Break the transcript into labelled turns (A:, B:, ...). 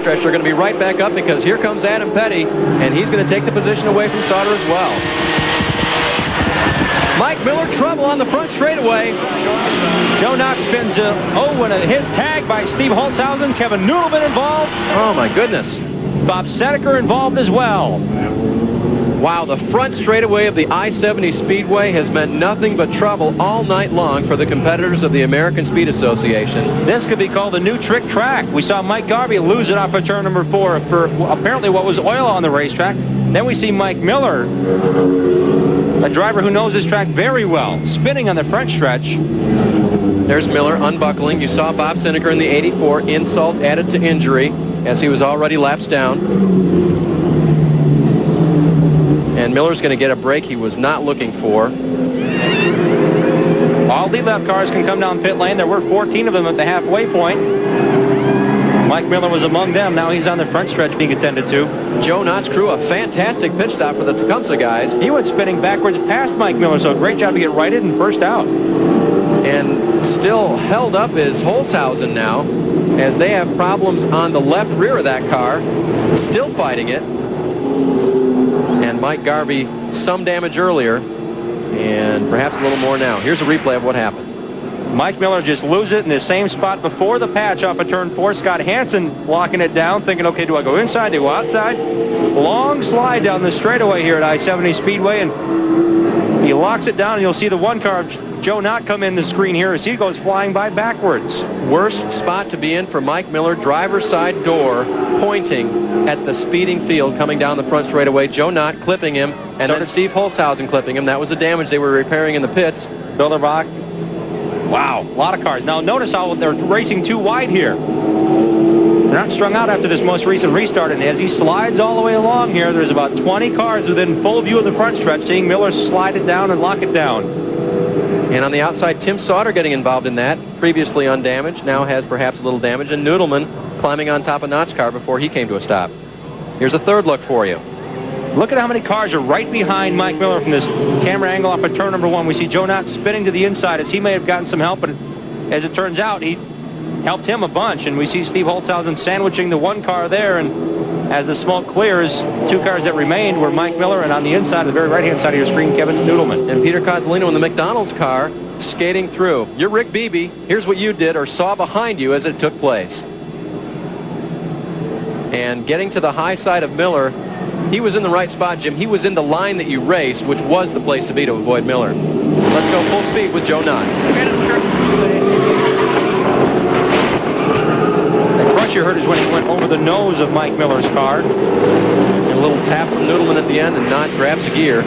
A: stretch. They're going to be right back up because here comes Adam Petty, and he's going to take the position away from Sauter as well. Mike Miller, trouble on the front straightaway.
B: Joe Knott spins and a hit tag by Steve Holtzhausen. Kevin Noodleman involved.
A: Oh, my goodness.
B: Bob Seneker involved as well.
A: Wow, the front straightaway of the I-70 Speedway has meant nothing but trouble all night long for the competitors of the American Speed Association.
B: This could be called a new trick track. We saw Mike Garvey lose it off of turn number 4 for apparently what was oil on the racetrack. Then we see Mike Miller, a driver who knows this track very well, spinning on the front stretch.
A: There's Miller unbuckling. You saw Bob Seneker in the 84, insult added to injury as he was already laps down. And Miller's going to get a break he was not looking for.
B: All lead lap cars can come down pit lane. There were 14 of them at the halfway point. Mike Miller was among them. Now he's on the front stretch being attended to.
A: Joe Knott's crew, a fantastic pit stop for the Tecumseh guys.
B: He went spinning backwards past Mike Miller, so great job to get righted and first out.
A: And still held up is Holtzhausen now, as they have problems on the left rear of that car. Still fighting it. And Mike Garvey, some damage earlier, and perhaps a little more now. Here's a replay of what happened.
B: Mike Miller just loses it in the same spot before the patch off of turn 4. Scott Hansen blocking it down, thinking, okay, do I go inside, do I go outside? Long slide down the straightaway here at I-70 Speedway, and he locks it down, and you'll see the one car of Joe Knott come in the screen here as he goes flying by backwards.
A: Worst spot to be in for Mike Miller, driver's side door, pointing at the speeding field coming down the front straightaway. Joe Knott clipping him, and then Steve Holtzhausen clipping him. That was the damage they were repairing in the pits.
B: Bilderbach. Wow, a lot of cars. Now notice how they're racing too wide here. They're not strung out after this most recent restart, and as he slides all the way along here, there's about 20 cars within full view of the front stretch, seeing Miller slide it down and lock it down.
A: And on the outside, Tim Sauter getting involved in that, previously undamaged, now has perhaps a little damage, and Noodleman climbing on top of Knott's car before he came to a stop. Here's a third look for you.
B: Look at how many cars are right behind Mike Miller from this camera angle off of turn number 1. We see Joe Knott spinning to the inside as he may have gotten some help, but as it turns out, he helped him a bunch. And we see Steve Holtzhausen sandwiching the one car there, and as the smoke clears, 2 cars that remained were Mike Miller, and on the inside, the very right-hand side of your screen, Kevin Noodleman.
A: And Peter Cozzolino in the McDonald's car skating through. You're Rick Beebe. Here's what you did or saw behind you as it took place. And getting to the high side of Miller, he was in the right spot, Jim. He was in the line that you raced, which was the place to be to avoid Miller. Let's go full speed with Joe Knott.
B: The crush you heard is when he went over the nose of Mike Miller's car.
A: And a little tap from Noodleman at the end, and Knott grabs a gear.